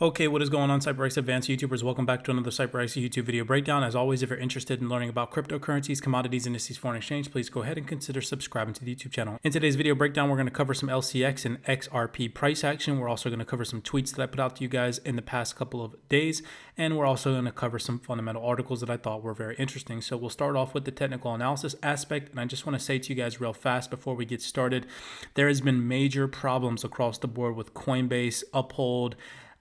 Okay, what is going on, CYPRX advanced YouTubers? Welcome back to another CYPRX YouTube video breakdown. As always, if you're interested in learning about cryptocurrencies, commodities, indices, foreign exchange, please go ahead and consider subscribing to the YouTube channel. In today's video breakdown, we're going to cover some LCX and XRP price action. We're also going to cover some tweets that I put out to you guys in the past couple of days, and we're also going to cover some fundamental articles that I thought were very interesting. So we'll start off with the technical analysis aspect, and I just want to say to you guys real fast before we get started, there has been major problems across the board with Coinbase, Uphold,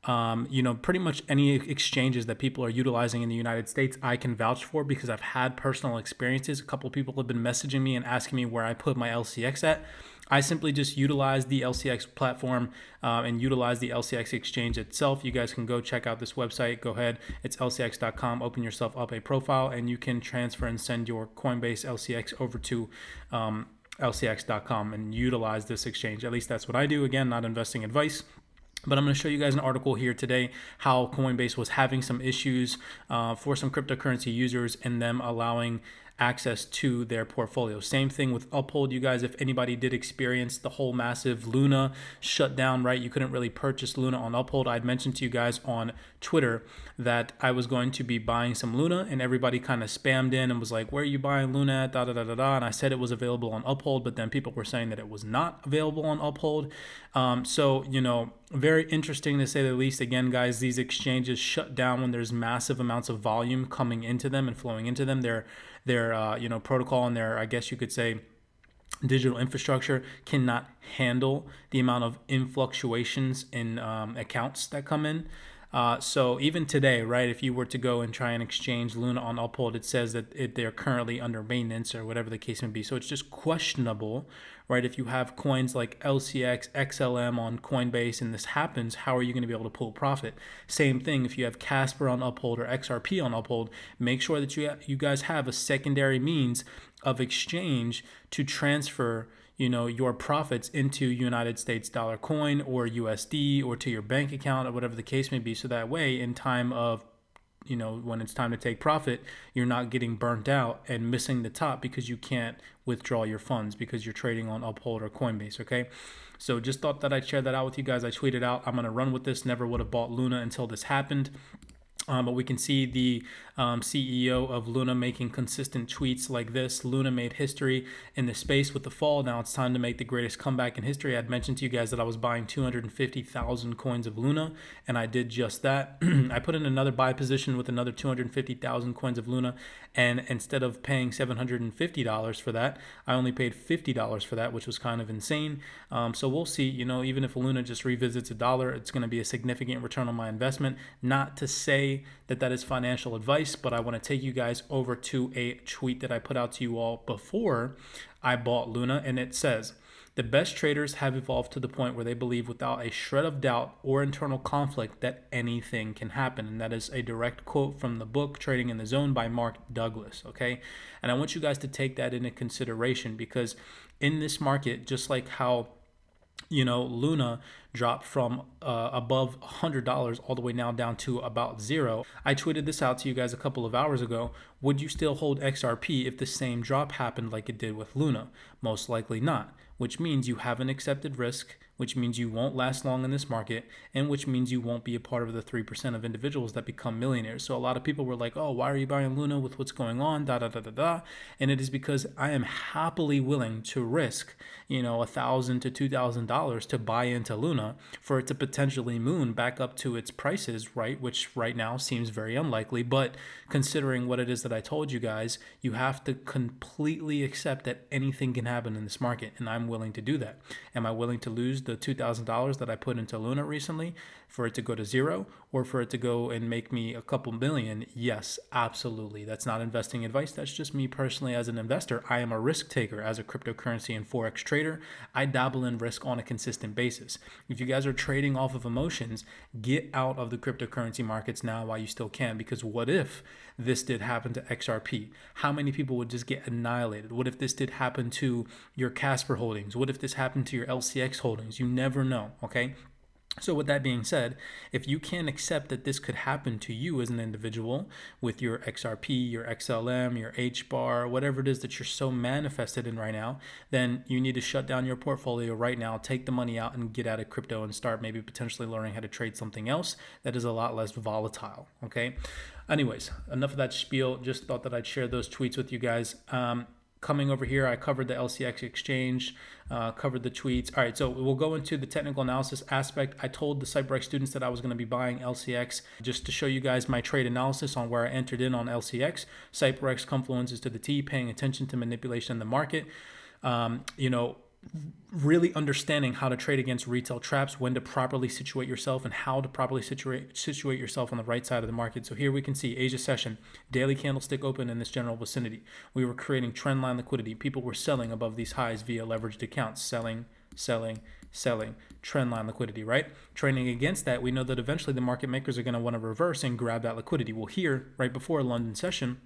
pretty much any exchanges that people are utilizing in the United States, I can vouch for because I've had personal experiences. A couple of people have been messaging me and asking me where I put my LCX at. I simply just utilize the LCX platform and utilize the LCX exchange itself. You guys can go check out this website. Go ahead. It's lcx.com. Open yourself up a profile and you can transfer and send your Coinbase LCX over to lcx.com and utilize this exchange. At least that's what I do. Again, not investing advice. But I'm going to show you guys an article here today how Coinbase was having some issues for some cryptocurrency users and them allowing access to their portfolio. Same thing with Uphold, you guys. If anybody did experience the whole massive Luna shutdown, right? You couldn't really purchase Luna on Uphold. I'd mentioned to you guys on Twitter that I was going to be buying some Luna, and everybody kind of spammed in and was like, where are you buying Luna at? Da, da, da, da, da. And I said it was available on Uphold, but then people were saying that it was not available on Uphold. Very interesting to say the least. Again, guys, these exchanges shut down when there's massive amounts of volume coming into them and flowing into them. Their protocol and their, I guess you could say, digital infrastructure cannot handle the amount of influctuations in accounts that come in. So even today, right, if you were to go and try and exchange Luna on Uphold, it says that they're currently under maintenance or whatever the case may be. So it's just questionable, right? If you have coins like LCX, XLM on Coinbase and this happens, how are you going to be able to pull profit? Same thing if you have Casper on Uphold or XRP on Uphold, make sure that you guys have a secondary means of exchange to transfer your profits into United States dollar coin or USD or to your bank account or whatever the case may be. So that way in time of, when it's time to take profit, you're not getting burnt out and missing the top because you can't withdraw your funds because you're trading on Uphold or Coinbase. Okay. So just thought that I'd share that out with you guys. I tweeted out, I'm going to run with this. Never would have bought Luna until this happened. But we can see the CEO of Luna making consistent tweets like this. Luna made history in the space with the fall. Now it's time to make the greatest comeback in history. I'd mentioned to you guys that I was buying 250,000 coins of Luna, and I did just that. I put in another buy position with another 250,000 coins of Luna, and instead of paying $750 for that, I only paid $50 for that, which was kind of insane. So we'll see. Even if Luna just revisits $1, it's going to be a significant return on my investment. Not to say that is financial advice, but I want to take you guys over to a tweet that I put out to you all before I bought Luna, and it says, the best traders have evolved to the point where they believe without a shred of doubt or internal conflict that anything can happen. And that is a direct quote from the book Trading in the Zone by Mark Douglas. Okay. And I want you guys to take that into consideration because in this market, just like how Luna dropped from above $100 all the way now down to about zero. I tweeted this out to you guys a couple of hours ago. Would you still hold XRP if the same drop happened like it did with Luna? Most likely not, which means you haven't accepted risk, which means you won't last long in this market, and which means you won't be a part of the 3% of individuals that become millionaires. So a lot of people were like, oh, why are you buying Luna with what's going on, da, da, da, da, da. And it is because I am happily willing to risk, $1,000 to $2,000 to buy into Luna for it to potentially moon back up to its prices, right? Which right now seems very unlikely, but considering what it is that I told you guys, you have to completely accept that anything can happen in this market, and I'm willing to do that. Am I willing to lose the $2,000 that I put into Luna recently for it to go to zero or for it to go and make me a couple million? Yes, absolutely. That's not investing advice. That's just me personally as an investor. I am a risk taker as a cryptocurrency and forex trader. I dabble in risk on a consistent basis. If you guys are trading off of emotions, get out of the cryptocurrency markets now while you still can, because what if this did happen to XRP? How many people would just get annihilated? What if this did happen to your Casper holdings? What if this happened to your LCX holdings? You never know, okay? So with that being said, if you can't accept that this could happen to you as an individual with your XRP, your XLM, your H bar, whatever it is that you're so manifested in right now, then you need to shut down your portfolio right now, take the money out and get out of crypto and start maybe potentially learning how to trade something else that is a lot less volatile. Okay. Anyways, enough of that spiel. Just thought that I'd share those tweets with you guys. Coming over here, I covered the LCX exchange, covered the tweets. All right, so we'll go into the technical analysis aspect. I told the CYPRX students that I was going to be buying LCX just to show you guys my trade analysis on where I entered in on LCX. CYPRX confluences to the T, paying attention to manipulation in the market. Really understanding how to trade against retail traps, when to properly situate yourself, and how to properly situate yourself on the right side of the market. So here we can see Asia session, daily candlestick open in this general vicinity. We were creating trend line liquidity. People were selling above these highs via leveraged accounts, selling, trend line liquidity, right? Trading against that, we know that eventually the market makers are going to want to reverse and grab that liquidity. Well, here, right before London session,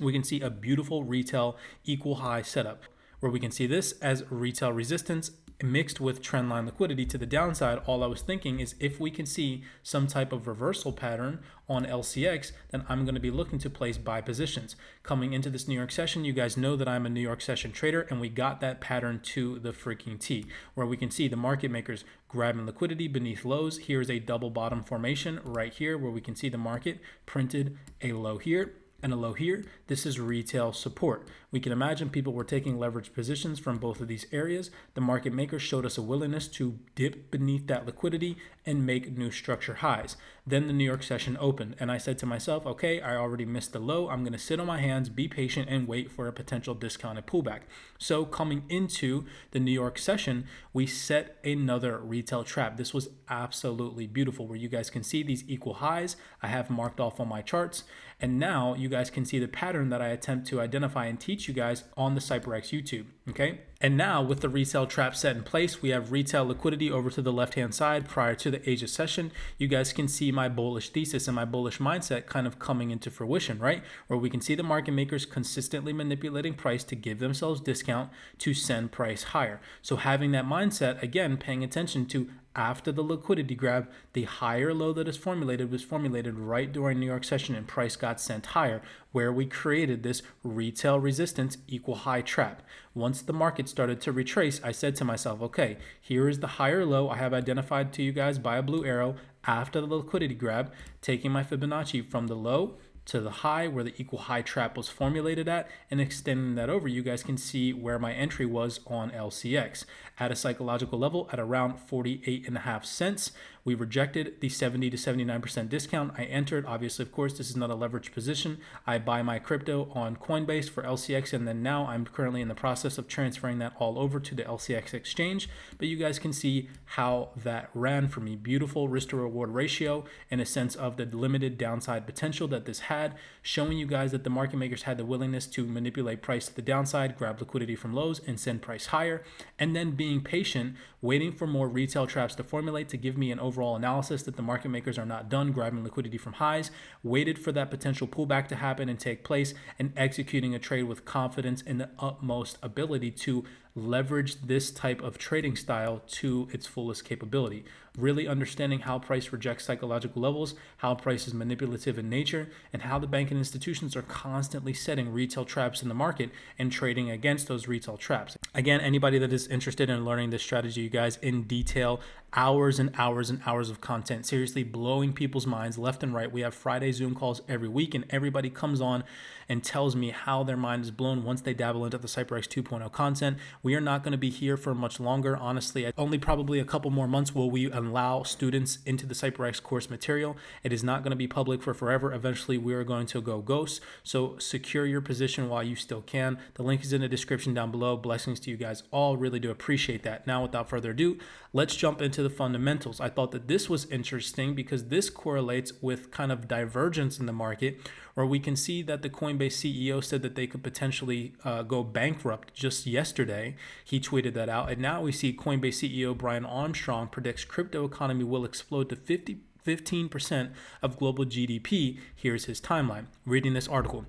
we can see a beautiful retail equal high setup, where we can see this as retail resistance mixed with trendline liquidity to the downside. All I was thinking is if we can see some type of reversal pattern on LCX, then I'm going to be looking to place buy positions. Coming into this New York session, you guys know that I'm a New York session trader, and we got that pattern to the freaking T, where we can see the market makers grabbing liquidity beneath lows. Here's a double bottom formation right here, where we can see the market printed a low here and a low here. This is retail support. We can imagine people were taking leverage positions from both of these areas. The market makers showed us a willingness to dip beneath that liquidity and make new structure highs. Then the New York session opened, and I said to myself, okay, I already missed the low. I'm going to sit on my hands, be patient, and wait for a potential discounted pullback. So coming into the New York session, we set another retail trap. This was absolutely beautiful, where you guys can see these equal highs I have marked off on my charts. And now you guys can see the pattern that I attempt to identify and teach you guys on the CYPRX YouTube, okay? And now with the retail trap set in place, we have retail liquidity over to the left-hand side prior to the Asia session. You guys can see my bullish thesis and my bullish mindset kind of coming into fruition, right? Where we can see the market makers consistently manipulating price to give themselves discount to send price higher. So having that mindset, again, paying attention to after the liquidity grab, the higher low that is formulated was formulated right during New York session, and price got sent higher, where we created this retail resistance equal high trap. Once the market started to retrace, I said to myself, okay, here is the higher low I have identified to you guys by a blue arrow after the liquidity grab, taking my Fibonacci from the low to the high where the equal high trap was formulated at, and extending that over, you guys can see where my entry was on LCX at a psychological level at around 48.5 cents. We rejected the 70 to 79% discount. I entered, obviously, of course, this is not a leveraged position. I buy my crypto on Coinbase for LCX, and then now I'm currently in the process of transferring that all over to the LCX exchange. But you guys can see how that ran for me. Beautiful risk to reward ratio in a sense of the limited downside potential that this had, showing you guys that the market makers had the willingness to manipulate price to the downside, grab liquidity from lows, and send price higher, and then being patient, waiting for more retail traps to formulate to give me an overall analysis that the market makers are not done grabbing liquidity from highs, waited for that potential pullback to happen and take place, and executing a trade with confidence and the utmost ability to leverage this type of trading style to its fullest capability. Really understanding how price rejects psychological levels, how price is manipulative in nature, and how the banking institutions are constantly setting retail traps in the market and trading against those retail traps. Again, anybody that is interested in learning this strategy, you guys, in detail, hours and hours and hours of content, seriously blowing people's minds left and right. We have Friday Zoom calls every week, and everybody comes on and tells me how their mind is blown once they dabble into the CYPRX 2.0 content. We are not going to be here for much longer. Honestly, only probably a couple more months will we allow students into the CYPRX course material. It is not going to be public for forever. Eventually, we are going to go ghost. So secure your position while you still can. The link is in the description down below. Blessings to you guys all. Really do appreciate that. Now, without further ado, let's jump into the fundamentals. I thought that this was interesting because this correlates with kind of divergence in the market, where we can see that the Coinbase CEO said that they could potentially go bankrupt just yesterday. He tweeted that out. And now we see Coinbase CEO Brian Armstrong predicts crypto economy will explode to 15% of global GDP. Here's his timeline. Reading this article.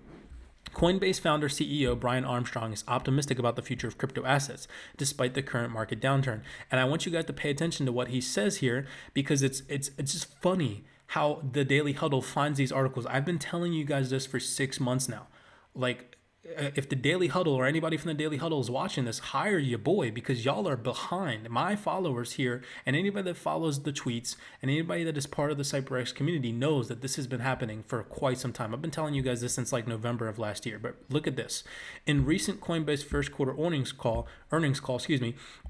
Coinbase founder CEO Brian Armstrong is optimistic about the future of crypto assets despite the current market downturn. And I want you guys to pay attention to what he says here, because it's just funny how the Daily Huddle finds these articles. I've been telling you guys this for 6 months now. Like, if the Daily Huddle or anybody from the Daily Huddle is watching this, hire your boy, because y'all are behind. My followers here and anybody that follows the tweets and anybody that is part of the CYPRX community knows that this has been happening for quite some time. I've been telling you guys this since like November of last year. But look at this. In recent Coinbase first quarter earnings call,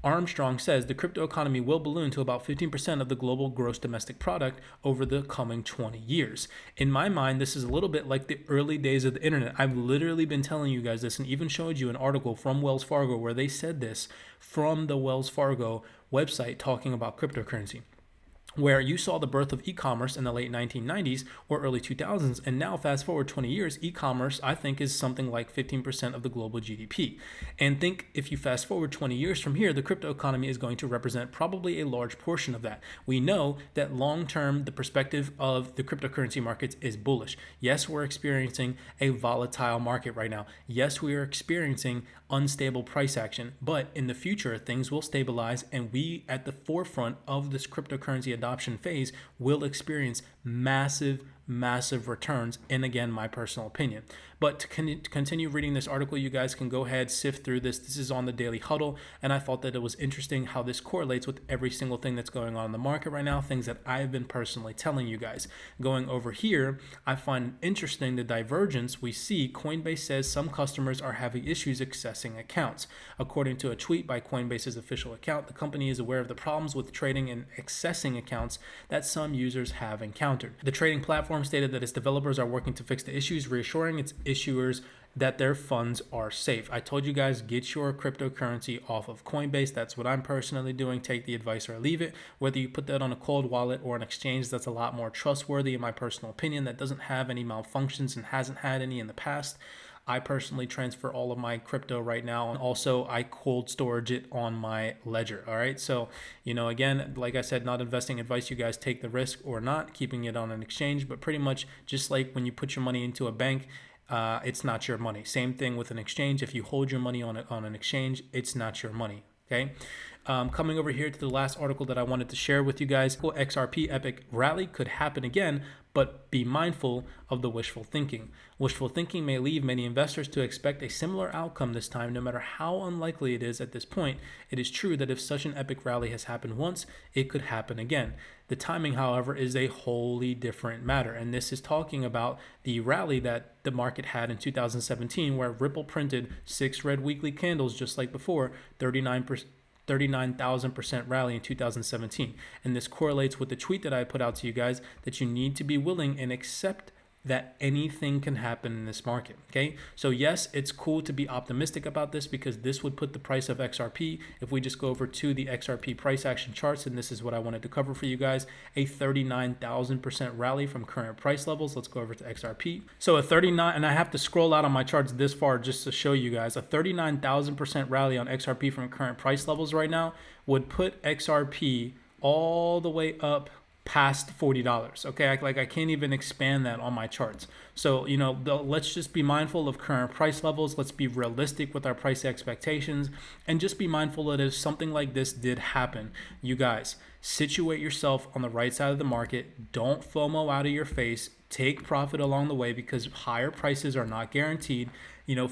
Armstrong says the crypto economy will balloon to about 15% of the global gross domestic product over the coming 20 years. In my mind, this is a little bit like the early days of the internet. I've literally been telling you guys this and even showed you an article from Wells Fargo where they said this from the Wells Fargo website talking about cryptocurrency, where you saw the birth of e-commerce in the late 1990s or early 2000s, and now fast forward 20 years, e-commerce I think is something like 15% of the global GDP. And think if you fast forward 20 years from here, the crypto economy is going to represent probably a large portion of that. We know that long-term, the perspective of the cryptocurrency markets is bullish. Yes, we're experiencing a volatile market right now. Yes, we are experiencing unstable price action, but in the future, things will stabilize, and we at the forefront of this cryptocurrency adoption phase will experience massive returns, and again, my personal opinion. But to continue reading this article, you guys can go ahead, sift through this. This is on the Daily Huddle, and I thought that it was interesting how this correlates with every single thing that's going on in the market right now, things that I've been personally telling you guys. Going over here, I find interesting the divergence we see. Coinbase says some customers are having issues accessing accounts. According to a tweet by Coinbase's official account, the company is aware of the problems with trading and accessing accounts that some users have encountered. The trading platform stated that its developers are working to fix the issues, reassuring its issuers that their funds are safe. I told you guys, get your cryptocurrency off of Coinbase. That's what I'm personally doing. Take the advice or leave it. Whether you put that on a cold wallet or an exchange that's a lot more trustworthy, in my personal opinion, that doesn't have any malfunctions and hasn't had any in the past. I personally transfer all of my crypto right now, and also I cold storage it on my ledger. All right. So, again, like I said, not investing advice. You guys take the risk or not, keeping it on an exchange, but pretty much just like when you put your money into a bank, it's not your money. Same thing with an exchange. If you hold your money on an exchange, it's not your money. Okay. Coming over here to the last article that I wanted to share with you guys. XRP epic rally could happen again, but be mindful of the wishful thinking. Wishful thinking may lead many investors to expect a similar outcome this time, no matter how unlikely it is at this point. It is true that if such an epic rally has happened once, it could happen again. The timing, however, is a wholly different matter. And this is talking about the rally that the market had in 2017, where Ripple printed 6 red weekly candles just like before, 39,000% rally in 2017. And this correlates with the tweet that I put out to you guys, that you need to be willing and accept that anything can happen in this market. Okay, so yes, it's cool to be optimistic about this, because this would put the price of XRP, if we just go over to the XRP price action charts, and this is what I wanted to cover for you guys, a 39,000% rally from current price levels. Let's go over to XRP. So a 39, and I have to scroll out on my charts this far just to show you guys, a 39,000% rally on XRP from current price levels right now would put XRP all the way up past $40. Okay, I can't even expand that on my charts. So let's just be mindful of current price levels. Let's be realistic with our price expectations, and just be mindful that if something like this did happen, you guys situate yourself on the right side of the market. Don't FOMO out of your face. Take profit along the way, because higher prices are not guaranteed.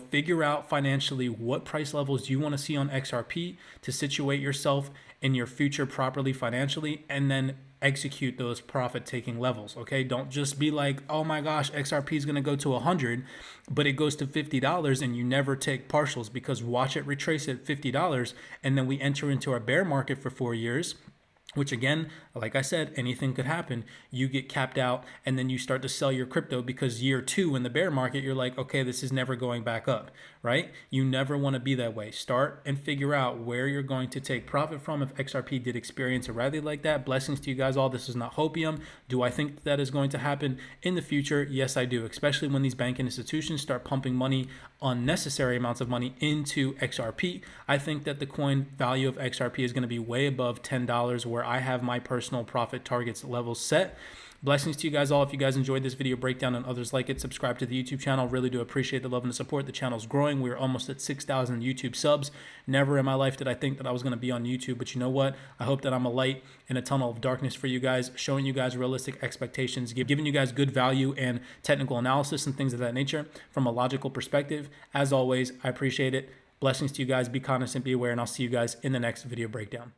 Figure out financially what price levels you want to see on XRP to situate yourself in your future properly financially, and then execute those profit taking levels. Okay, don't just be like, oh my gosh, XRP is going to go to 100, but it goes to $50 and you never take partials, because watch it retrace at $50, and then we enter into our bear market for 4 years, which again, like I said, anything could happen. You get capped out, and then you start to sell your crypto, because year 2 in the bear market, you're like, okay, this is never going back up, right? You never want to be that way. Start and figure out where you're going to take profit from if XRP did experience a rally like that. Blessings to you guys all. This is not hopium. Do I think that is going to happen in the future? Yes, I do, especially when these banking institutions start pumping money, unnecessary amounts of money, into XRP. I think that the coin value of XRP is going to be way above $10, where I have my personal profit targets levels set. Blessings to you guys all. If you guys enjoyed this video breakdown and others like it, subscribe to the YouTube channel. Really do appreciate the love and the support. The channel's growing. We're almost at 6,000 YouTube subs. Never in my life did I think that I was going to be on YouTube, but you know what? I hope that I'm a light in a tunnel of darkness for you guys, showing you guys realistic expectations, giving you guys good value and technical analysis and things of that nature from a logical perspective. As always, I appreciate it. Blessings to you guys. Be cognizant, be aware, and I'll see you guys in the next video breakdown.